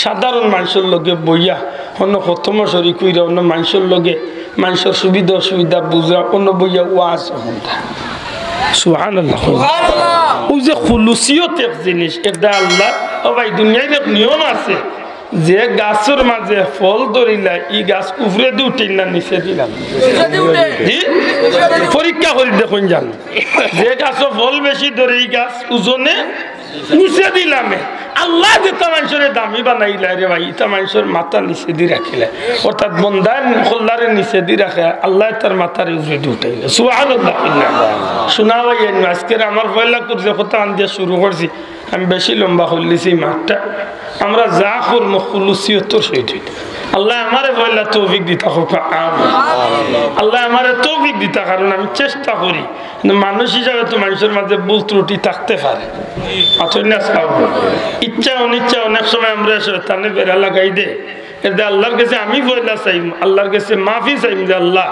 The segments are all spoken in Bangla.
সাধারণ মানুষের লগে বইয়া অন্য প্রথম শরী কইরা অন্য মানুষের লগে মানুষের সুবিধা অসুবিধা বুঝা অন্য বইয়া ওয়াজ সুবহানাল্লাহ ওই যে খুলুসিয়ত এক জিনিস এটা আল্লাহ ও ভাই দুনিয়ায় এক নিয়ম আছে যে গাছের মাঝে ফল ধরিলা ই গাছ উপরে দিয়ে উঠে না নিচে দিলাম পরীক্ষা করে দেখুন জান যে গাছ ফল বেশি ধরে এই গাছ ওজনে নিচে দিলাম আল্লাহ যেটা মানুষের দামি বানাইলা রে ভাই এটা মানুষের মাথা নিচে দিয়ে রাখিলে অর্থাৎ বন্দার খোল্লারে নিচে দিয়ে রাখে আল্লাহ তার মাথার উপরে দিয়ে উঠাইলে সুবহানাল্লাহ শোনা ভাই আজকের আমার পয়লা করছে কথা আন দিয়ে শুরু করছি আমি বেশি লম্বা করলিছি মাঠটা আমরা যা করব খুলুসিয়তর সহিত আল্লাহ আমারে পয়লা তৌফিক দিতা হোক আমিন আল্লাহ আমারে তৌফিক দিতা কারণ আমি চেষ্টা করি মানুষ হিসাবে তো মানুষের মাঝে ভুল ত্রুটি থাকতে পারে ইচ্ছা অনিচ্ছা অনেক সময় আমরা শয়তানে বেড়া লাগাই দে এতে আল্লাহর কাছে আমি পয়লা চাইম আল্লাহর কাছে মাফি চাইম যে আল্লাহ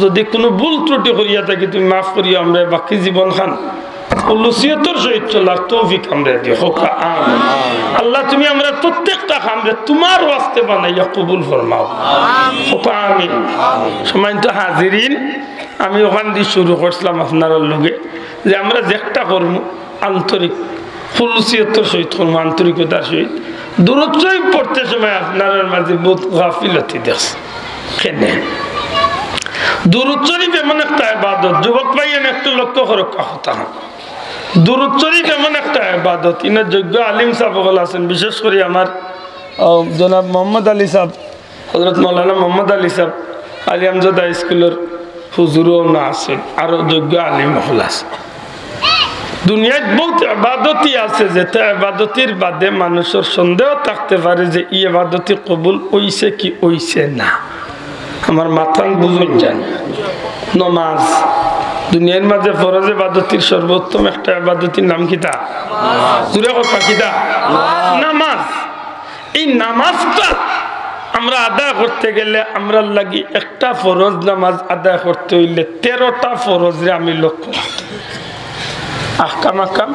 যদি কোনো ভুল ত্রুটি করিয়া থাকি তুমি মাফ করিয়া আমরা বাকি জীবন খান খুলুসিয়তর সহিত চলার তৌফিক আমরা দিও হোক আমিন আল্লাহ তুমি আমরা প্রত্যেকটা কামরে তোমার ওয়াস্তে বানাইয়া কবুল ফরমাও হোক আমিন সম্মানিত হাজিরিন আমি ওখান দিয়ে শুরু করছিলাম আপনার লগে যে আমরা যেটা করবো আন্তরিক খুলুসিয়তর সহিত করবো আন্তরিকতার সহিত দূরত্ব পড়তে সময় আপনার মাঝে বহুত গাফিলতি দেখছে কেন দুরূদ শরীফ এমন একটা ইবাদত যুবক ভাইয়ের একটু লক্ষ্য করে কথা দুরূদ শরীফ এমন একটা ইবাদত ইনার যোগ্য আলিম সাহেব আছেন বিশেষ করে আমার জনাব মোহাম্মদ আলী সাহেব হযরত মাওলানা মোহাম্মদ আলী সাহেব আলী আমজাদা স্কুলের হুজুরও না আছেন আরো যোগ্য আলিম হল আছে দুনিয়ায় বহুত ইবাদতই আছে যেটা ইবাদতের বাদে মানুষের সন্দেহ থাকতে পারে যে এই ইবাদতই কবুল হইছে কি হইছে না আমার মাথান বুঝুন যান নমাজ দুনিয়ার মাঝে ফরজ ইবাদতের সর্বোত্তম একটা ইবাদতের নাম কিতা জুরে কথা কিতা নামাজ এই নামাজটা আমরা আদায় করতে গেলে আমরা লাগি একটা ফরজ নামাজ আদায় করতে হইলে 13টা ফরজে আমি লক্ষ্য আহকাম আহকাম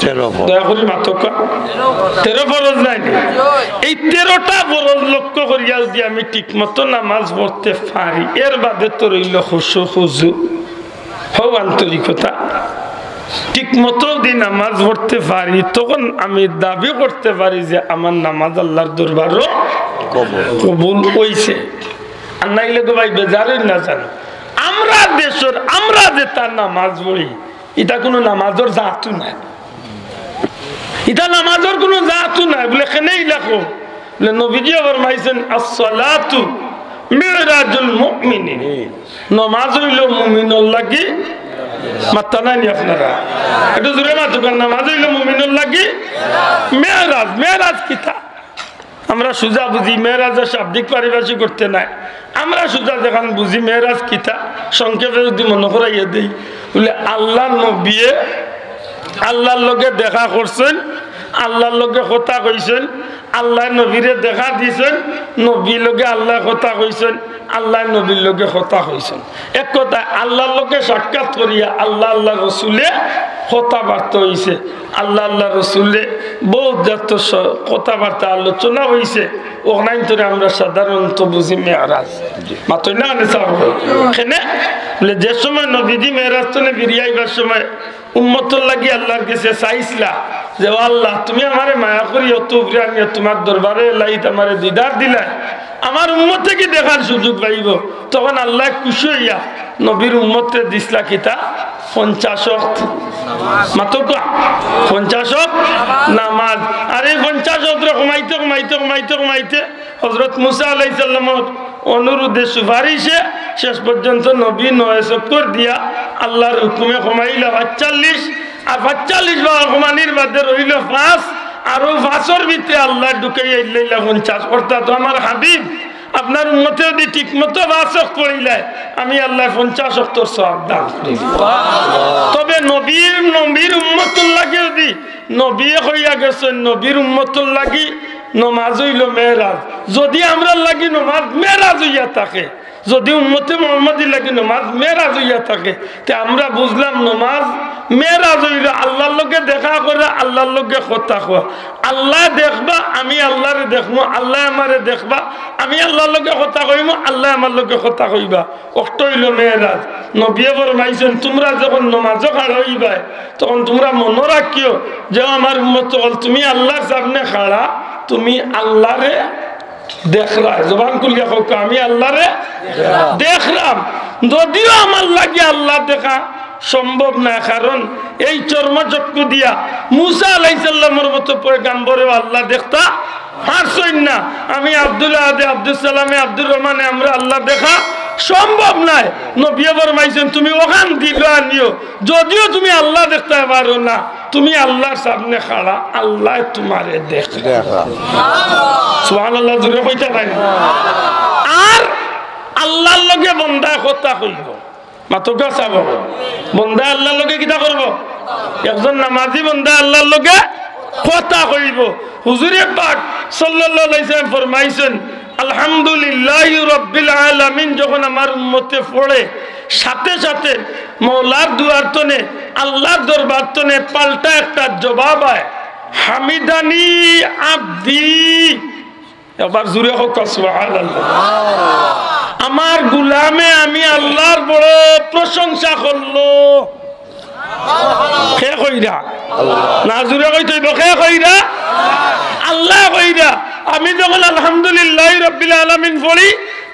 13 করে মাত্র 13 ফরজ নাই এই 13টা ফরজ লক্ষ্য করিয়া যদি আমি ঠিকমতো নামাজ পড়তে পারি এর বাদে তো রইল খুশু খুজু হও আন্তরিকতা ঠিকমতো যদি নামাজ পড়তে পারি তখন আমি দাবি করতে পারি যে আমার নামাজ আল্লাহর দরবারও কবুল হইছে আর নাইলে তো ভাই বেজারই না জানো আমরা দেশের আমরা যে তার নামাজ পড়ি এটা কোনো নামাজের জাতু নাই এটা নামাজের কোনো জাতু নাই বলে কেনেই লেখো বলে নবীজি ফরমাইছেন আসসালাতু মিরাজুল মুমিনিন নামাজ হইল মুমিনের লাগি মাত্তা নাই আপনারা একটু জোরে মাতুকান নামাজ হইল মুমিনের লাগি মেরাজ মেরাজ কিতা আমরা সুজা বুঝি মেরাজের শাব্দিক পারিভাষিক করতে নাই আমরা সুজা যখন বুঝি মেরাজ কিতা সংক্ষেপে যদি মনে করাইয়া দিই বলে আল্লাহ নবী আল্লাহর লগে দেখা করছেন আল্লাহর লগে কথা কইছেন আল্লাহ নবীরে দেখা দিয়েছেন নবীর লগে আল্লাহ কথা কইছেন আল্লাহ নবীর লগে কথা কইছেন এক কথা আল্লাহর লগে সাক্ষাৎ করিয়া আল্লাহ আল্লাহ রসুলে কথাবার্তা হইছে আল্লাহ আল্লাহ রসুলে বহুত যত কথাবার্তা আলোচনা হইছে ওখানে ধরে আমরা সাধারণত বুঝি মেরাজ মাত্র না এখানে বলে যে সময় নবীজি মেরাজ তো বিরিয়াইবার সময় উম্মতর লাগি আল্লাহর কাছে চাইছিলা যে আল্লাহ তুমি আমারে মায়া করি অত উপরে আমি তোমার দরবারে লাইত আমারে দিদার দিলা আমার উম্মতে কি দেখার সুযোগ পাইব তখন আল্লাহ খুশি হইয়া নবীর উম্মতে দিসলা কিতা 50 মাত্র 50 নামাজ আর এই 50 কমাইতে কমাইতে কমাইতে কমাইতে হযরত মুসা আলাইহিস সালামের অনুরোধে সুপারিশে শেষ পর্যন্ত নবী 9 চক্কর দিয়া আল্লাহর হুকুমে কমাইলা 45 আর 45 বার কমানির বাদে রইল 5 আরো 5 এর ভিতরে আল্লাহ ঢুকাই আইলা 50 অর্থাৎ আমার হাবিব আপনার উম্মতে যদি ঠিকমতো 5 ওয়াক্ত পড়িলে আমি আল্লাহ 50 ওয়াক্তের সওয়াব দান করি তবে নবীর উম্মতুল লাগি যদি নবী হইয়া গেছেন নবীর উম্মতুল লাগি নামাজ হইল মেরাজ যদি আমরা লাগি নামাজ মেরাজ হইয়া থাকে যদি উম্মতে মুহাম্মাদি লাগি নামাজ মেরাজ হইয়া থাকে তে আমরা বুঝলাম নামাজ মেরাজ হইল আল্লাহর লগে দেখা করে আল্লাহর লগে কথা কওয়া আল্লাহ দেখবা আমি আল্লাহর আল্লাহরে দেখবো আল্লাহ আমারে দেখবা আমি আল্লাহর লগে কথা কইব আল্লাহ আমার লগে কথা কইবা অষ্ট হইল মেয়েরাজ নবী ফরমাইছেন তোমরা যখন নামাজে খাড়া হইবা তখন তোমরা মনে রাখিও যে আমার উম্মত তুমি আল্লাহর সামনে খাড়া তুমি আল্লাহরে দেখলা জবান খুলিয়া হোক আমি আল্লাহরে দেখলাম যদিও আমার লাগে আল্লাহ দেখা সম্ভব না কারণ এই চর্মচক্ষু দিয়া মুসা আলাইহিস সালামের মতো পয়গম্বরে আল্লাহ দেখতা পারছেন না আমি আব্দুল্লাহ আদে আব্দুল সালামে আব্দুর রহমানে আমরা আল্লাহ দেখা সম্ভব নাই নবী ফরমাইছেন তুমি ওখান দিবা নিও যদিও তুমি আল্লাহ দেখতে পারো না তুমি আল্লাহর সামনে খাড়া আল্লাহ তোমারে দেখবে সুবহানাল্লাহ জোরে কইতা নাই আর আল্লাহর লগে বান্দা কথা কইব মাতকা চাব বান্দা আল্লাহর লগে কিটা করব একজন নামাজি বান্দা আল্লাহর লগে কথা কইব হুজুরে পাক সাল্লাল্লাহু আলাইহি ওয়াসাল্লাম ফরমাইছেন আলহামদুলিল্লাহি রাব্বিল আলামিন যখন আমার উম্মতে পড়ে সাথে সাথে মওলার দুয়ার তনে আল্লাহর দরবার তনে পাল্টা একটা জবাব হয় হামিদানি আব্দি এবার জোরে হোক সুবহানাল্লাহ আমার গোলামে আমি আল্লাহর বড় প্রশংসা করলো কে কইরা না জোরে কইতে কে কইরা আল্লাহ কইরা আমি যখন আলহামদুলিল্লাহি রাব্বিল আলামিন পড়ি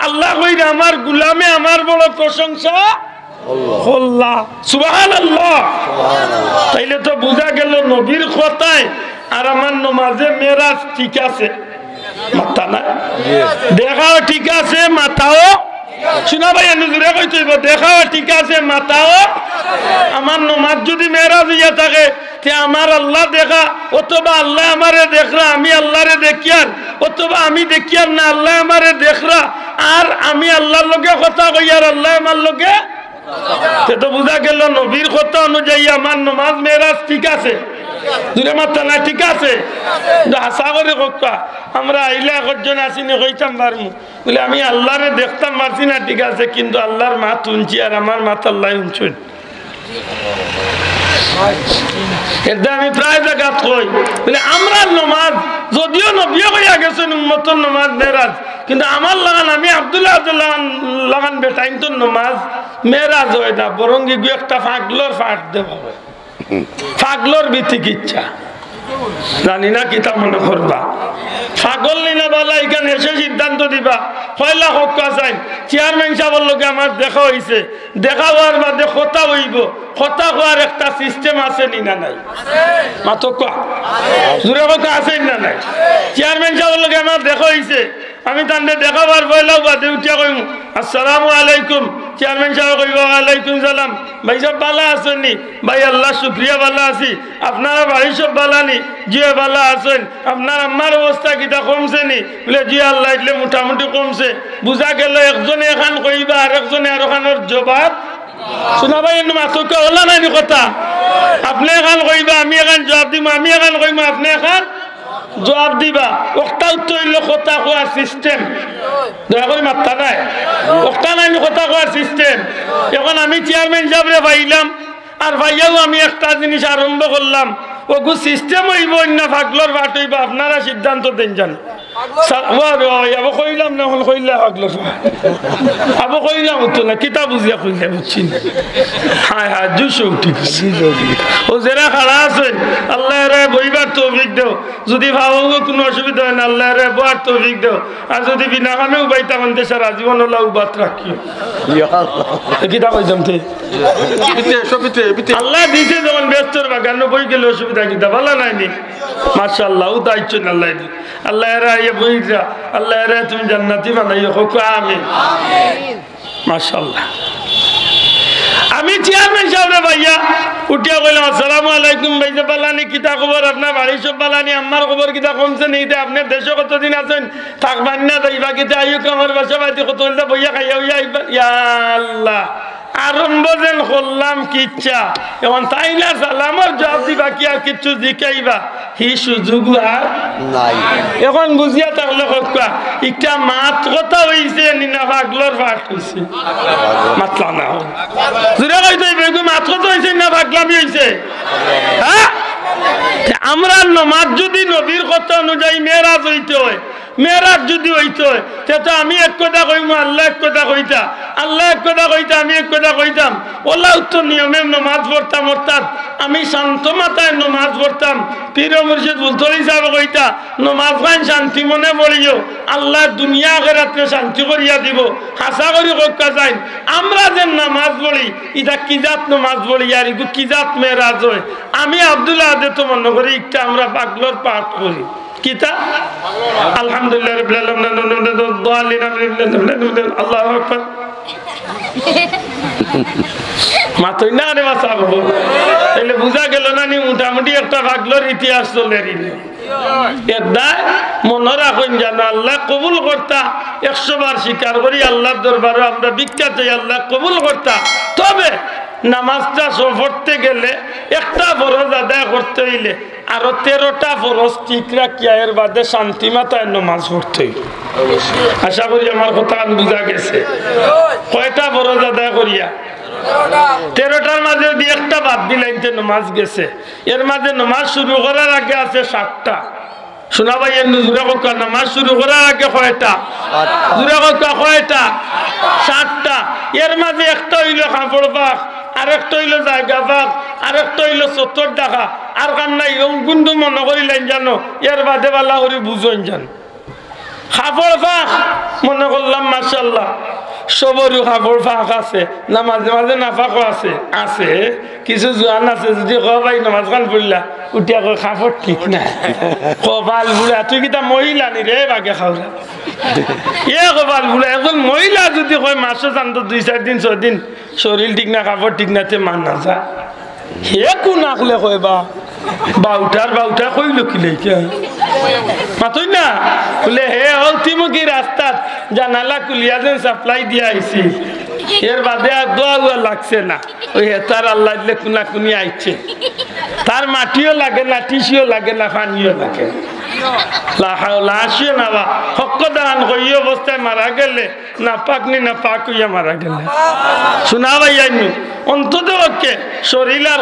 আল্লাহ কইরা আমার গোলামে আমার বড় প্রশংসা আল্লাহ সুবহানাল্লাহ তাইলে তো বুঝা গেল নবীর কথায় আর আমার নামাজে মেরাজ ঠিক আছে মাথা না দেখাও ঠিক আছে মাথাও শোনা ভাই নুজুরে কইতেইব দেখাও ঠিক আছে মাথাও আমার নামাজ যদি মেরাজ হইয়া থাকে তে আমার আল্লাহ দেখা অথবা আল্লাহ আমারে দেখরা আমি আল্লাহরে দেখিয়ার অথবা আমি দেখিয়ার না আল্লাহ আমারে দেখরা আর আমি আল্লাহর লগে কথা কইয়ার আল্লাহ আমার লগে তে তো বুঝা গেল নবীর কথা অনুযায়ী আমার নামাজ মেরাজ ঠিক আছে দুরে মাথা না ঠিক আছে আশা করে কথা আমরা আইলে একজন আসিনি কইতাম পারমু বলে আমি আল্লাহরে দেখতাম পারছি না ঠিক আছে কিন্তু আল্লাহর মাথা উঞ্চি আর আমার মাথা আল্লাহ উঞ্চুন এটা আমি প্রায় জায়গা কই বলে আমরা নামাজ যদিও নবী কইয়া গেছেন উম্মতের নামাজ মেরাজ কিন্তু আমার লাগান আমি আব্দুল্লাহ লাগান বেটাইন তো নামাজ মেরাজ হয় না বরং গিয়ে একটা ফাগলোর ফাট দেওয়া হবে ফাগলোর বিতিকিচ্ছা জানি না কিতা মনে করবা পাগল নিনা বালা এখানে এসে সিদ্ধান্ত দিবা পয়লা হক চাই চেয়ারম্যান সাহেবের লগে আমার দেখা হয়েছে দেখা হওয়ার বাদে কথা হইব কথা হওয়ার একটা সিস্টেম আছে নিনা নাই মাত্র জোরে কথা আছে না নাই চেয়ারম্যান সাহেবের লগে আমার দেখা হয়েছে আমি তান্ডে দেখাবার পয়লাও বাদে উঠিয়া কইম আসসালামু আলাইকুম চেয়ারম্যান সাহেব কইব ওয়ালাইকুম সালাম ভাই সব ভালো আছেন নি ভাই আল্লাহ শুকরিয়া ভালো আছি আপনারা বাড়ি সব ভালো নি জি ভালো আছেন আপনার আম্মার অবস্থা কিটা কমছে নি বলে জি আল্লাহ ইটলে মোটামুটি কমছে বুঝা গেল একজনে এখান কইবা আর একজনে আর ওখানের জবাব শোনা ভাই এনে মাথকে হলা নাই কথা আপনি এখান কইবা আমি এখান জবাব দিম আমি এখান কইম আপনি এখান জবাব দিবা একটা উত্তর হইল কথা কোয়ার সিস্টেম দয়া করে মাথা নাই একটা নাই কথা কোয়ার সিস্টেম এখন আমি চেয়ারম্যান সাহেবরে পাইলাম আর ভাইয়াও আমি একটা জিনিস আরম্ভ করলাম ওগু সিস্টেম হইব না ফাগলর বাট হইব আপনারা সিদ্ধান্ত দেন জান আবো কইলাম না এখন কইলা ফাগলর আবো কইলাম তো না কিতা বুঝিয়া কইলে বুঝছি না হ্যাঁ হ্যাঁ জুসো ঠিক ও যারা খাড়া আছেন আল্লাহ রে বইবার তৌফিক দাও যদি ভাবো কোনো অসুবিধা হয় না আল্লাহ রে বইবার তৌফিক দাও আর যদি বিনা কামেও বাইতা মধ্যে সারা জীবন হলো উবাত রাখিও কিতা কইতাম তে আল্লাহ দিছে যখন ব্যস্তর বাগান বই গেলে অসুবিধা কিতা ভালো নাইনি মাশাআল্লাহ ও দাইছো আল্লাহ দি আল্লাহ রে ইয়া বইরা আল্লাহ রে তুমি জান্নাতি বানাইও হোক আমিন আমিন মাশাআল্লাহ আমি চেয়ারম্যান সাহেব ভাইয়া উঠিয়া কইলাম আসসালামু আলাইকুম ভাই বালানি কিতা খবর আপনার বাড়ি সব বালানি আমার খবর কিতা কমছে নেই আপনার দেশে কতদিন আছেন থাকবেন না যাইবা কিতা আইয়ুক আমার বাসা বাড়িতে কত হইলে বইয়া খাইয়া হইয়া ইয়া আল্লাহ আরম্ভ যেন করলাম কিচ্ছা এখন তাই না সালামর জবাব দিবা কি আর কিচ্ছু জিকাইবা হি সুযোগ আর নাই এখন বুঝিয়া তাহলে কথা একটা মাত কথা হইছে নিনা পাগলর ফাট হইছে মাতলা না জুরে কইতে বেগু মাত কথা হইছে না পাগলামি হইছে হ্যাঁ আমরা নামাজ যদি নবীর কথা অনুযায়ী মেরাজ হইতে হয়, মেরাজ যদি হইতে হয় তো আমি এক কথা কইম, আল্লাহ এক কথা কইতা, আল্লাহ এক কথা কইতা, আমি এক কথা কইতাম। ওলা উত্তর নিয়মে নমাজ পড়তাম, অর্থাৎ আমি শান্ত মাথায় নমাজ পড়তাম। পীর মুর্শিদ বুলতলি সাহেব কইতা নমাজ গান শান্তি মনে পড়িও, আল্লাহ দুনিয়া আখিরাতে শান্তি করিয়া দিব। হাসা করি কক্কা যাই আমরা যে নামাজ পড়ি এটা কি জাত নামাজ পড়ি আর এগুলো কি জাত মেরাজ হয়। আমি আব্দুল্লাহ আদে তো মনে করি একটা আমরা পাগলর পাঠ করি কিতা আলহামদুলিল্লাহ রাব্বিল আলামিন আল্লাহু আকবার মাতই না রে বাসা বাবু, তাহলে বুঝা গেল না নি মোটামুটি একটা পাগলর ইতিহাস চলে রিলে। এদায় মনে রাখুন জানো আল্লাহ কবুল করতা, 100 বার স্বীকার করি আল্লাহর দরবারে আমরা ভিক্ষা চাই, আল্লাহ কবুল করতা। তবে নামাজটা পড়তে গেলে একটা ফরজ আদায় করতে হইলে আরো 13টা ফরজ ঠিক রাখিয়া এর বাদে শান্তি মাথায় নামাজ পড়তে হইল। আশা করি আমার কথা বুঝা গেছে। কয়টা ফরজ আদায় করিয়া 13টার মাঝে যদি একটা বাদ দিলাইতে নামাজ গেছে। এর মাঝে নামাজ শুরু করার আগে আছে 7টা। শোনা ভাই জুড়ে কথা, নামাজ শুরু করার আগে কয়টা? জুড়ে কথা কয়টা? 7টা। এর মাঝে একটা হইল কাপড় পাক, আরেকটা হইল জায়গা পাক, আরেকটা হইল 70 টাকা। আর কান নাই কিন্তু মনে করিলেন জানো এর বাদে বালা করে বুঝেন জান কাপড় পাক মনে করলাম মাশাআল্লাহ সবরও কাপড় ফাঁক আছে না, মাঝে মাঝে নাফাকও আছে। আছে কিছু জোয়ান আছে যদি ভাই নামাজ খান পড়লা উঠিয়া কয় কাপড় ঠিক না, কপাল বুড়া তুই কিতা মহিলা নি রে বাগে খাওয়া এ কপাল বুড়া। এখন মহিলা যদি কয় মাসে চান তো 2-4 দিন 6 দিন শরীর ঠিক না কাপড় ঠিক না তে মান না যা হে কোন আকলে কয় বাউটা কইল কি লেখা মাতই না বলে হে অতিমুখী রাস্তাত জানালা কুলিয়া যেন সাপ্লাই দিয়া আইছি, এর বাদে আর দোয়া লাগছে না। ওই হেতার আল্লাহ দিলে কুনা কুনি আইছে, তার মাটিও লাগে না, টিসিও লাগে না, পানিও লাগে লাশিও না। বা হক দান কই অবস্থায় মারা গেলে না পাকনি না পাক হইয়া মারা গেলে শোনা ভাই অন্তত শরীর আর